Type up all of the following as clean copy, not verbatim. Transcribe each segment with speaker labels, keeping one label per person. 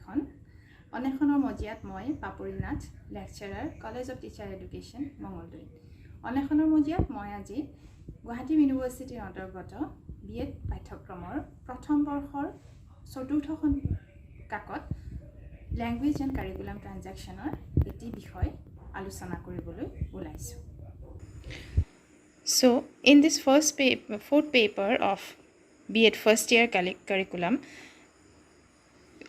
Speaker 1: অনেখন অনেখনৰ মজিয়াত মই Papori Nath lecturer college of teacher education Mangaldai অনেখনৰ মজিয়াত মই আজি গুৱাহাটী ইউনিভাৰ্চিটিৰ অন্তৰ্গত B.Ed পাঠ্যক্ৰমৰ প্ৰথম বৰ্ষৰ চতুৰ্থখন কাকত ল্যাঙ্গুৱেজ এণ্ড কাৰিকুলাম ট্ৰানজেকশ্যনৰ এটি বিষয় আলোচনা কৰিবলৈ ওলাইছো So in this fourth paper of B.Ed first year curriculum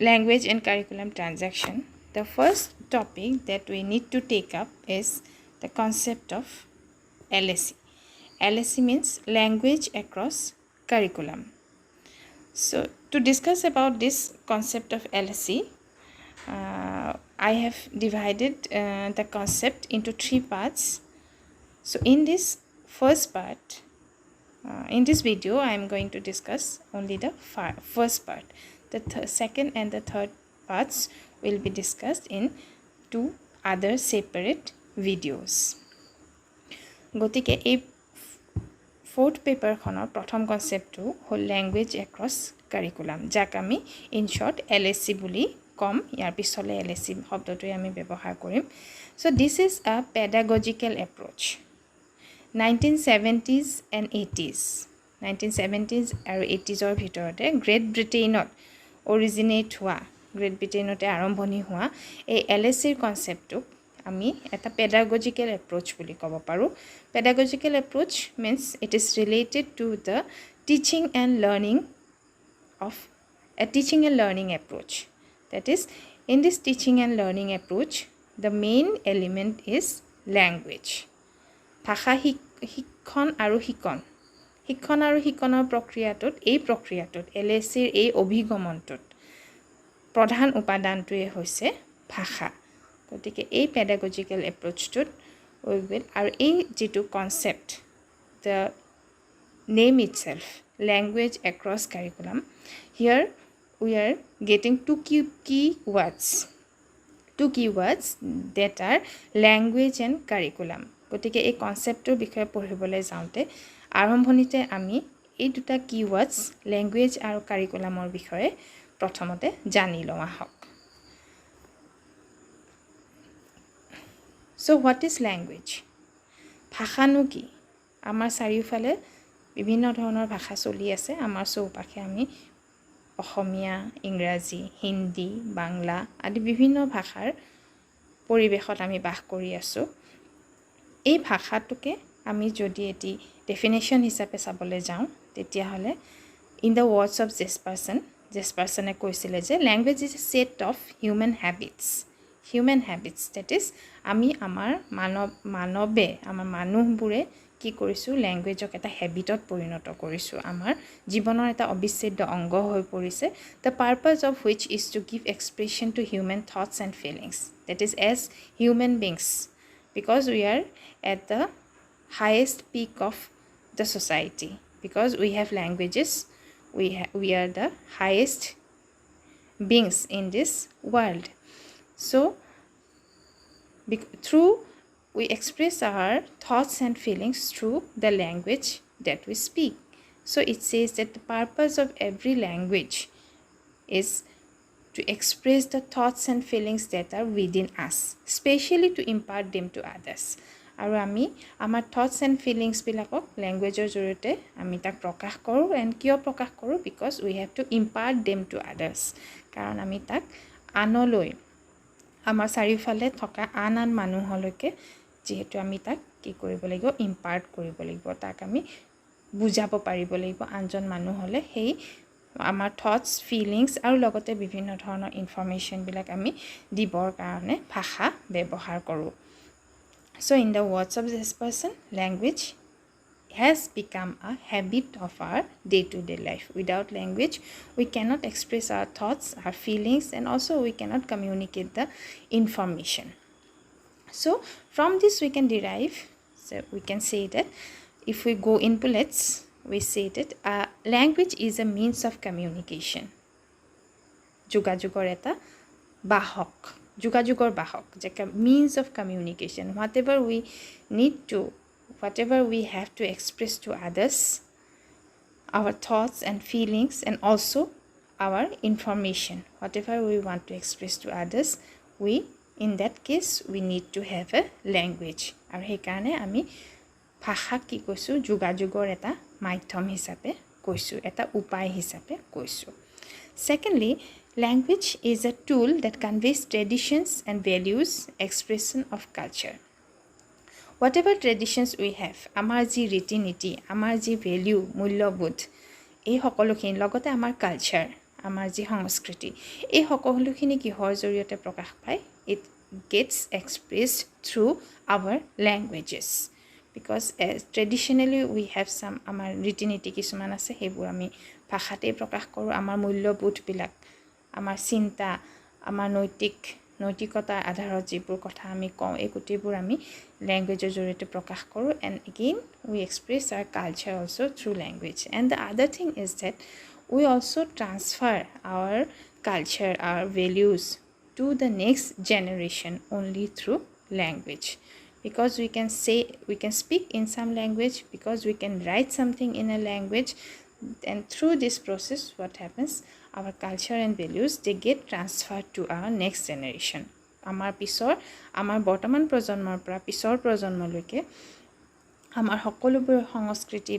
Speaker 1: language and curriculum transaction, the first topic that we need to take up is the concept of LAC. LAC means language across curriculum. So to discuss about this concept of LAC, I have divided the concept into three parts. So in this first part, in this video I am going to discuss only the first part. The second and the third parts will be discussed in two other separate videos. গতিকে এই fourth paper খনৰ প্ৰথম কনসেপ্টটো হ'ল language across curriculum, যাক আমি in short LAC বুলি কম। ইয়াৰ পিছলে LAC শব্দটো আমি ব্যৱহাৰ কৰিম। So this is a pedagogical approach. 1970s and 80s 1970s আৰু 80sৰ ভিতৰতে গ্ৰেট ব্ৰিটেইনত অৰিজিনেট হোৱা গ্ৰেট ব্ৰিটেইনতে আৰম্ভণি হোৱা এই LACৰ কনসেপ্টক আমি এটা পেডাগজিক্যাল এপ্ৰোচ বুলি ক'ব পাৰো। Pedagogical approach means it is related to the teaching and learning approach. That is, in this teaching and learning approach, the main element is language. ভাষা শিক্ষণ আৰু শিক্ষণৰ প্ৰক্ৰিয়াটোত LACৰ এই অভিগমনটোত প্ৰধান উপাদানটোৱে হৈছে ভাষা। গতিকে এই পেডাগজিক্যাল এপ্ৰোচটোত আৰু এই যেটো concept the name itself, language across curriculum, here we are getting two keywords that are language and curriculum. গতিকে এই কনসেপ্টৰ বিষয়ে পঢ়িবলৈ যাওঁতে আৰম্ভণিতে আমি এই দুটা keywords language আৰু কাৰিকুলামৰ বিষয়ে প্ৰথমতে জানি লওঁ আহক। So what is language? ভাষানো কি? আমাৰ চাৰিওফালে বিভিন্ন ধৰণৰ ভাষা চলি আছে। আমাৰ চৌপাশে আমি অসমীয়া, ইংৰাজী, হিন্দী, বাংলা আদি বিভিন্ন ভাষাৰ পৰিৱেশত আমি বাস কৰি আছো। এই ভাষাটোকে আমি যদি এটি ডেফিনেশন হিচাপে চাবলৈ যাওঁ তেতিয়া হলে in the words of Jesperson কৈছিলে যে language is a set of human habits, that is আমি আমাৰ মানুহবোৰে কি কৰিছো ল্যাঙ্গুৱেজক এটা হেবিটত পৰিণত কৰিছো। আমাৰ জীৱনৰ এটা অবিচ্ছেদ্য অংগ হৈ পৰিছে। The purpose of which is to give expression to human thoughts and feelings, that is as human beings, because we are at the highest peak of the society, because we have languages, we are the highest beings in this world. So we express our thoughts and feelings through the language that we speak. So it says that the purpose of every language is to express the thoughts and feelings that are within us, especially to impart them to others. আৰু আমি আমাৰ thoughts and feelings বিলাকক ল্যাঙ্গুৱেজৰ জৰিয়তে আমি তাক প্ৰকাশ কৰোঁ। and কিয় প্ৰকাশ কৰোঁ? because we have to impart them to others, কাৰণ আমি তাক আনলৈ আমাৰ চাৰিওফালে থকা আন মানুহলৈকে যেহেতু আমি তাক কি কৰিব লাগিব ইম্পাৰ্ট কৰিব লাগিব, তাক আমি বুজাব পাৰিব লাগিব আনজন মানুহলে সেই আমাৰ থটস ফিলিংস আৰু লগতে বিভিন্ন ধৰণৰ ইনফৰমেশন বিলাক আমি দিবৰ কাৰণে ভাষা ব্যৱহাৰ কৰোঁ। So in the words of this person, language has become a habit of our day-to-day life. Without language, we cannot express our thoughts, our feelings, and also we cannot communicate the information. So from this we can derive, so we can say that if we go in bullets, we say that language is a means of communication. যোগাযোগৰ এটা বাহক, যোগাযোগৰ বাহক, যে means of communication. Whatever we have to express to others, our thoughts and feelings, and also our information. Whatever we want to express to others, we in that case we need to have a language. আৰু সেইকাৰণে আমি ভাষা কি কৈছোঁ যোগাযোগৰ এটা মাধ্যম হিচাপে কৈছোঁ, এটা উপায় হিচাপে কৈছোঁ. Secondly, language is a tool that conveys traditions and values, expression of culture. Whatever traditions we have, আমাৰ যি ৰীতি নীতি, আমাৰ যি ভেলিউ, মূল্যবোধ, এই সকলোখিনি লগতে আমাৰ কালচাৰ, আমাৰ যি সংস্কৃতি, এই সকলোখিনি কিহৰ জৰিয়তে প্ৰকাশ পায়? It gets expressed through our languages. Because traditionally we have some আমাৰ ৰীতি নীতি কিছুমান আছে, সেইবোৰ আমি ভাষাতে প্ৰকাশ কৰোঁ. আমাৰ মূল্যবোধবিলাক, আমাৰ চিন্তা, আমাৰ নৈতিকতাৰ আধাৰত যিবোৰ কথা আমি কওঁ, এই গোটেইবোৰ আমি লেংগুৱেজৰ জৰিয়তে প্ৰকাশ কৰোঁ. And again we express our culture also through language. And the other thing is that we also transfer our culture, our values to the next generation only through language. Because we can speak in some language, because we can write something in a language, and through this process what happens, our culture and values, they get transferred to our next generation. আমাৰ বৰ্তমান প্ৰজন্মৰ পৰা পিছৰ প্ৰজন্মলৈকে আমাৰ সকলোবোৰ সংস্কৃতি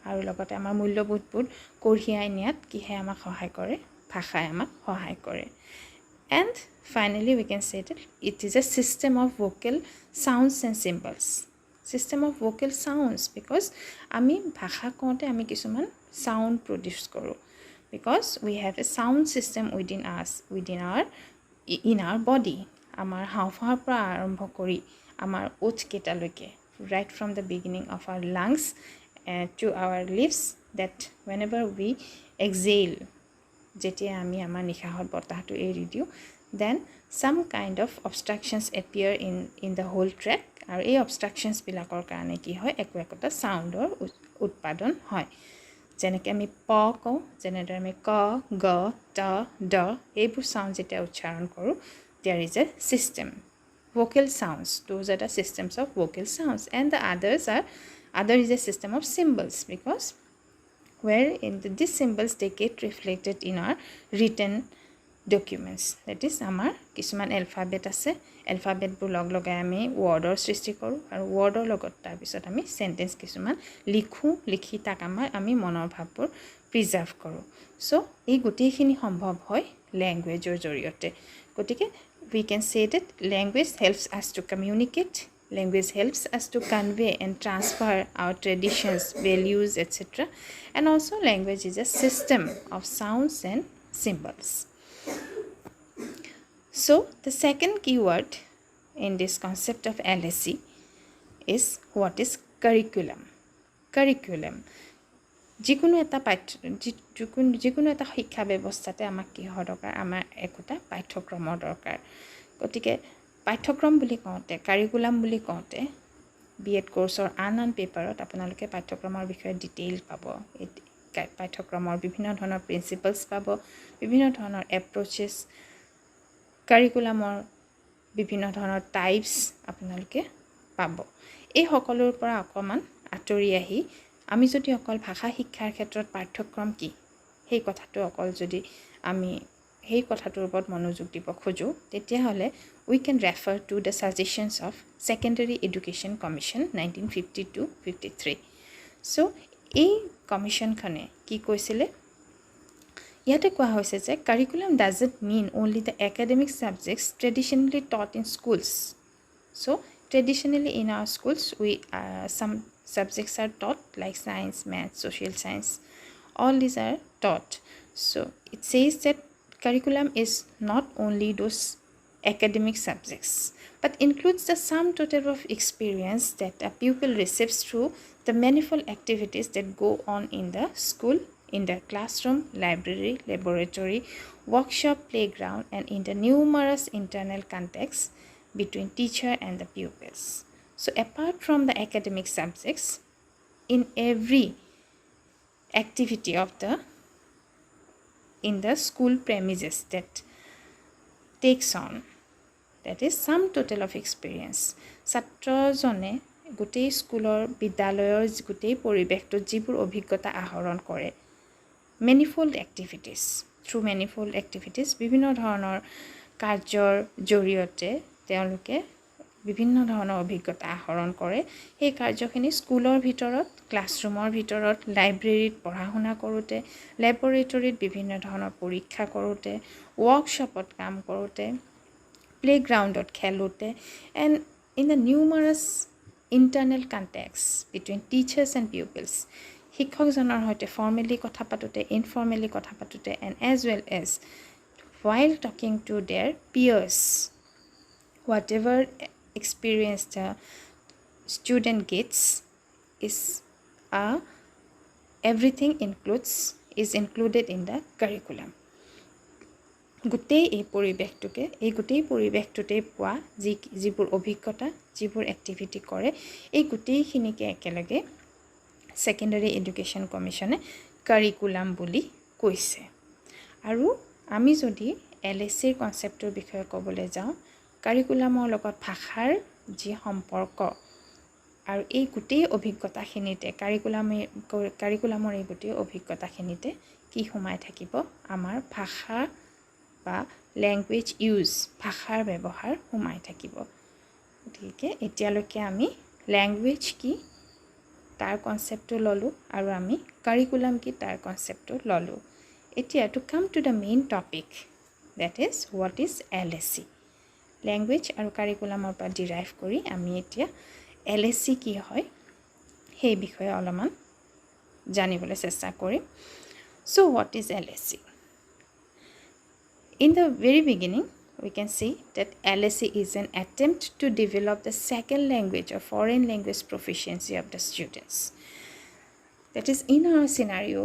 Speaker 1: আৰু লগতে আমাৰ মূল্যবোধবোৰ কঢ়িয়াই নিয়াত কিহে আমাক সহায় কৰে? ভাষাই আমাক সহায় কৰে. And finally we can say that it is a system of vocal sounds and symbols. System of vocal sounds, because আমি ভাষা কওঁতে আমি কিছুমান sound produce কৰোঁ. Because we have a sound system within us, in our body. আমাৰ হাওঁফাওঁৰ পৰা আৰম্ভ কৰি আমাৰ ওঠকেইটালৈকে, right from the beginning of our lungs to our lips, that whenever we exhale, যেতিয়া আমি আমাৰ নিশাহত বতাহটো এৰি দিওঁ, then some kind of obstructions appear in the whole track. আৰু এই obstructionsবিলাকৰ কাৰণে কি হয়? একোটা চাউণ্ডৰ উৎপাদন হয়. যেনেকৈ আমি প কওঁ, যেনেদৰে আমি ক, গ, ট, ড, এইবোৰ চাউণ্ড যেতিয়া উচ্চাৰণ কৰোঁ, there is a system. Vocal sounds, those are the systems of vocal sounds. And the other is a system of symbols, because where these symbols, they get reflected in our written documents. That is, আমাৰ কিছুমান alphabet আছে, এলফাবেটবোৰ লগাই আমি ৱৰ্ডৰ সৃষ্টি কৰোঁ, আৰু ৱৰ্ডৰ লগত তাৰপিছত আমি চেণ্টেঞ্চ কিছুমান লিখি তাক আমি মনৰ ভাৱবোৰ প্ৰিজাৰ্ভ কৰোঁ. চ' এই গোটেইখিনি সম্ভৱ হয় লেংগুৱেজৰ জৰিয়তে. গতিকে we can say that language helps us to communicate, language helps us to convey and transfer our traditions, values, etc. And also language is a system of sounds and symbols. So the second keyword in this concept of LSC is what is curriculum. Curriculum. যিকোনো এটা শিক্ষা ব্যৱস্থাতে আমাক কিহৰ দৰকাৰ? আমাৰ একোটা পাঠ্যক্ৰমৰ দৰকাৰ. গতিকে পাঠ্যক্ৰম বুলি কওঁতে, কাৰিকুলাম বুলি কওঁতে, B.Ed কোৰ্চৰ আন পেপাৰত আপোনালোকে পাঠ্যক্ৰমৰ বিষয়ে ডিটেইল পাব. পাঠ্যক্ৰমৰ বিভিন্ন ধৰণৰ প্ৰিন্সিপালছ পাব, বিভিন্ন ধৰণৰ এপ্ৰ'চেছ, কাৰিকুলামৰ বিভিন্ন ধৰণৰ টাইপছ আপোনালোকে পাব. এই সকলোৰ পৰা অকণমান আঁতৰি আহি আমি যদি অকল ভাষা শিক্ষাৰ ক্ষেত্ৰত পাঠ্যক্ৰম কি, সেই কথাটো অকল যদি আমি সেই কথাটোৰ ওপৰত মনোযোগ দিব খোজোঁ, তেতিয়াহ'লে we can refer to the suggestions of Secondary Education Commission 1952-53. So এই কমিশ্যনখনে কি কৈছিলে? ইয়াতে কোৱা হৈছে যে curriculum doesn't mean only the academic subjects traditionally taught in schools. So traditionally in our schools, some subjects are taught like science, math, social science. All these are taught. So it says that curriculum is not only those academic subjects, but includes the sum total of experience that a pupil receives through the manifold activities that go on in the school, in the classroom, library, laboratory, workshop, playground, and in the numerous internal contacts between teacher and the pupils. So apart from the academic subjects, in every activity in the school premises that takes on, that is sum total of experience. ছাত্ৰজনে গোটেই স্কুলৰ বিদ্যালয়ৰ গোটেই পৰিৱেশটোত যিবোৰ অভিজ্ঞতা আহৰণ কৰে, manifold activities through manifold activities বিভিন্ন ধৰণৰ কাৰ্যৰ জৰিয়তে তেওঁলোকে বিভিন্ন ধৰণৰ অভিজ্ঞতা আহৰণ কৰে এই কাৰ্যখিনি স্কুলৰ ভিতৰত ক্লাছৰুমৰ ভিতৰত লাইব্ৰেৰীত পঢ়া শুনা কৰোঁতে ল্যাবৰেটৰীত বিভিন্ন ধৰণৰ পৰীক্ষা কৰোঁতে ৱৰ্কশ্বপত কাম কৰোঁতে প্লেগ্ৰাউণ্ডত খেলোঁতে and in the numerous internal contacts between teachers and pupils শিক্ষকজনৰ সৈতে ফৰ্মেলি কথা পাতোঁতে ইনফৰ্মেলি কথা পাতোঁতে and as well as while talking to their peers whatever experience the student gets is everything is included in the curriculum গোটেই এই পৰিৱেশটোতে পোৱা যিবোৰ অভিজ্ঞতা যিবোৰ এক্টিভিটি কৰে এই গোটেইখিনিকে একেলগে সেকেন্ডাৰী এডুকেশ্যন কমিশনে কাৰিকুলাম বুলি কৈছে আৰু আমি যদি এলএসিৰ কনসেপ্টৰ বিষয়ে ক'বলৈ যাওঁ কাৰিকুলামৰ লগত ভাষাৰ যি সম্পৰ্ক আৰু এই গোটেই অভিজ্ঞতাখিনিতে কাৰিকুলামৰ এই গোটেই অভিজ্ঞতাখিনিতে কি সোমাই থাকিব আমাৰ ভাষা বা ল্যাঙ্গুৱেজ ইউজ ভাষাৰ ব্যৱহাৰ সোমাই থাকিব গতিকে এতিয়ালৈকে আমি ল্যাঙ্গুৱেজ কি তাৰ কনসেপ্টটো ললো আৰু আমি কাৰিকুলাম কি তাৰ কনসেপ্টটো ললো এতিয়া to come to the main topic that is what is LSE language আৰু কাৰিকুলামৰ পৰা derive কৰি আমি এতিয়া LSE কি হয় সেই বিষয়ে অলপমান জানিবলৈ চেষ্টা কৰিম so what is LSE in the very beginning we can see that LSE is an attempt to develop the second language or foreign language proficiency of the students that is in our scenario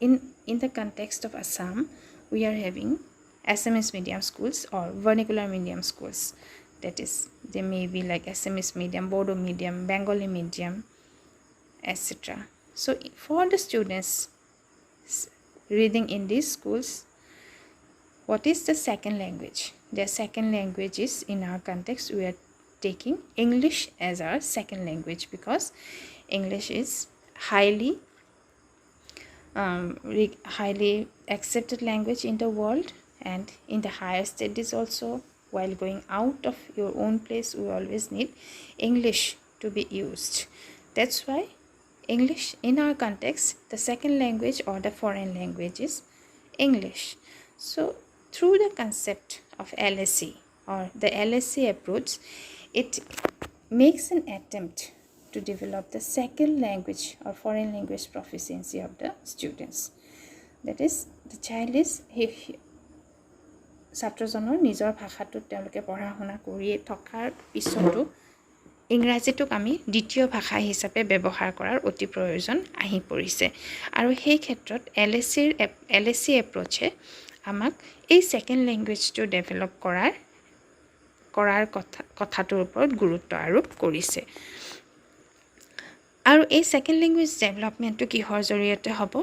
Speaker 1: in the context of Assam we are having Assamese medium schools or vernacular medium schools that is they may be like Assamese medium Bodo medium Bengali medium etc so for the students reading in these schools what is the second language their second language is in our context we are taking English as our second language because English is highly accepted language in the world and in the higher studies also while going out of your own place we always need English to be used that's why English in our context the second language or the foreign language is English so through the concept of LSE or the LSE approach it makes an attempt to develop the second language or foreign language proficiency of the students that is the child is ছাত্ৰজনৰ নিজৰ ভাষাটোত তেওঁলোকে পঢ়া শুনা কৰি থকাৰ পিছতো ইংৰাজীটোক আমি দ্বিতীয় ভাষা হিচাপে ব্যৱহাৰ কৰাৰ অতি প্ৰয়োজন আহি পৰিছে আৰু সেই ক্ষেত্ৰত LSE এপ্ৰোচে আমাক এই সেকেন্ড ল্যাঙ্গুৱেজটো ডেভেলপ কৰাৰ কথাটোৰ ওপৰত গুৰুত্ব আৰোপ কৰিছে আৰু এই সেকেন্ড ল্যাঙ্গুৱেজ ডেভেলপমেন্টটো কিহৰ জৰিয়তে হ'ব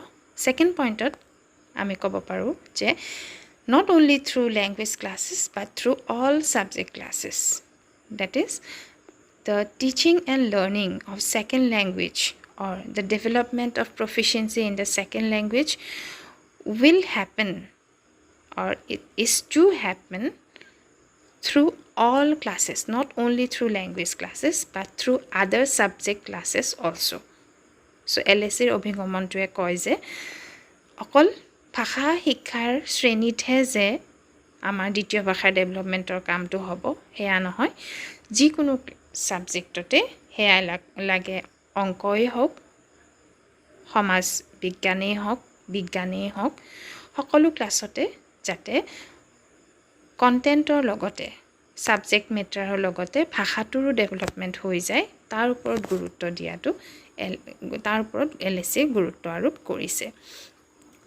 Speaker 1: সেকেন্ড পইণ্টত আমি ক'ব পাৰো যে not only through language classes but through all subject classes that is the teaching and learning of second language or the development of proficiency in the second language will happen or it is to happen through all classes not only through language classes but through other subject classes also so LSE অভিগমনটোৱে কয় যে অকল ভাষা শিক্ষাৰ শ্ৰেণীতহে যে আমাৰ দ্বিতীয় ভাষা ডেভেলপমেন্টৰ কামটো হ'ব হেয়া নহয় যিকোনো সাবজেক্টতে হেয়া লাগে অংকই হোক সমাজ বিজ্ঞানেই হোক সকলো ক্লাছতে যাতে কন্টেন্টৰ লগতে সাবজেক্ট মেটাৰৰ লগতে ভাষাটোৰো ডেভেলপমেন্ট হৈ যায় তাৰ ওপৰত গুৰুত্ব দিয়াটো তাৰ ওপৰত LSE গুৰুত্ব আৰোপ কৰিছে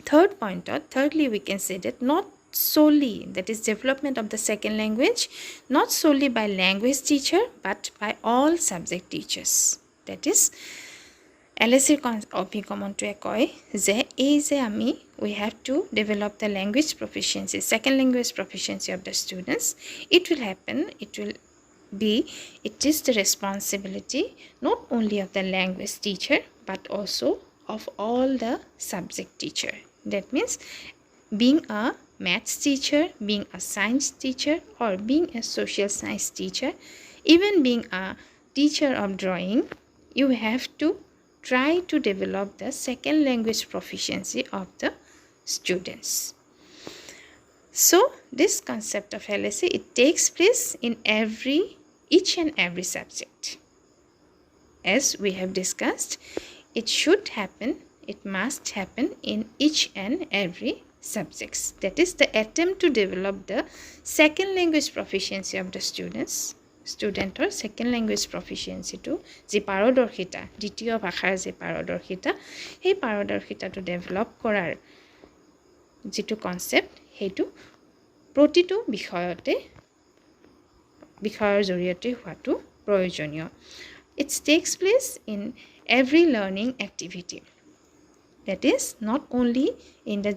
Speaker 1: thirdly we can say that not solely that is development of the second language not solely by language teacher but by all subject teachers that is LSE অভিগমনটোৱে কয় যে এই যে আমি we have to develop the language proficiency second language proficiency of the students it will happen it is the responsibility not only of the language teacher but also of all the subject teacher that means being a maths teacher, being a science teacher, or being a social science teacher, even being a teacher of drawing, you have to try to develop the second language proficiency of the students. So this concept of LSE, it takes place in each and every subject. As we have discussed, it should happen, it must happen in each and every subjects. That is the attempt to develop the second language proficiency of the student or second language proficiency to ji parodorshita, দ্বিতীয় ভাষাৰ যে পাৰদৰ্শিতা, সেই পাৰদৰ্শিতাটো develop কৰাৰ যিটো concept, সেইটো প্ৰতিটো বিষয়ৰ জৰিয়তে হোৱাটো প্ৰয়োজনীয়. It takes place in every learning activity. That is not only in the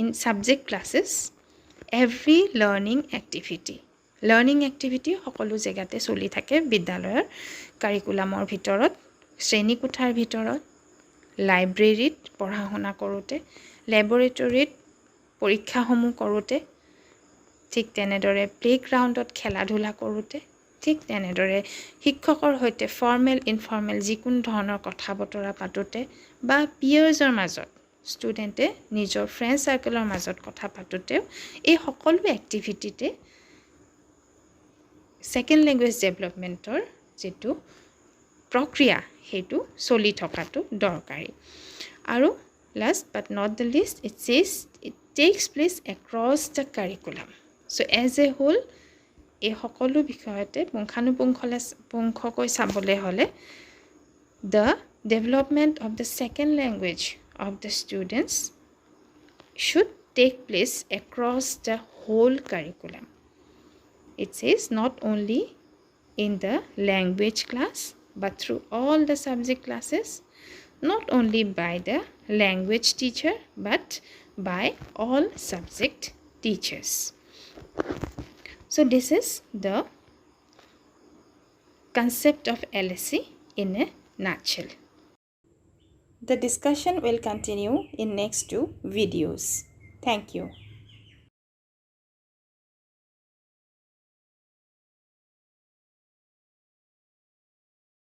Speaker 1: in subject classes, every learning activity. Learning activity সকলো জায়গাতে চলি থাকে বিদ্যালয়ৰ কাৰিকুলামৰ ভিতৰত, শ্ৰেণীকোঠাৰ ভিতৰত, লাইব্ৰেৰীত পঢ়া শুনা কৰোতে, ল্যাবৰেটৰীত পৰীক্ষাসমূহ কৰোতে, ঠিক তেনেদৰে প্লেগ্ৰাউণ্ডত খেলা ধূলা কৰোতে, ঠিক তেনেদৰে শিক্ষকৰ সৈতে ফৰ্মেল ইনফৰ্মেল যিকোনো ধৰণৰ কথা বতৰা পাতোতে বা পিয়াৰ্ছৰ মাজত ষ্টুডেণ্টে নিজৰ ফ্ৰেণ্ড সাৰ্কেলৰ মাজত কথা পাতোতেও এই সকলো এক্টিভিটিতে সেকেন্ড লেংগুৱেজ ডেভেলপমেণ্টৰ যেটো প্ৰক্ৰিয়া হেতু চলি থকাটো দৰকাৰী. আৰু last but not the least, it says it takes place across the curriculum. So as a whole, এই সকলো বিষয়তে পুংখানুপুংখকৈ চাবলে হলে the development of the second language of the students should take place across the whole curriculum. It says not only in the language class but through all the subject classes, not only by the language teacher but by all subject teachers. So this is the concept of LSE in a nutshell. The discussion will continue in next 2 videos. Thank you.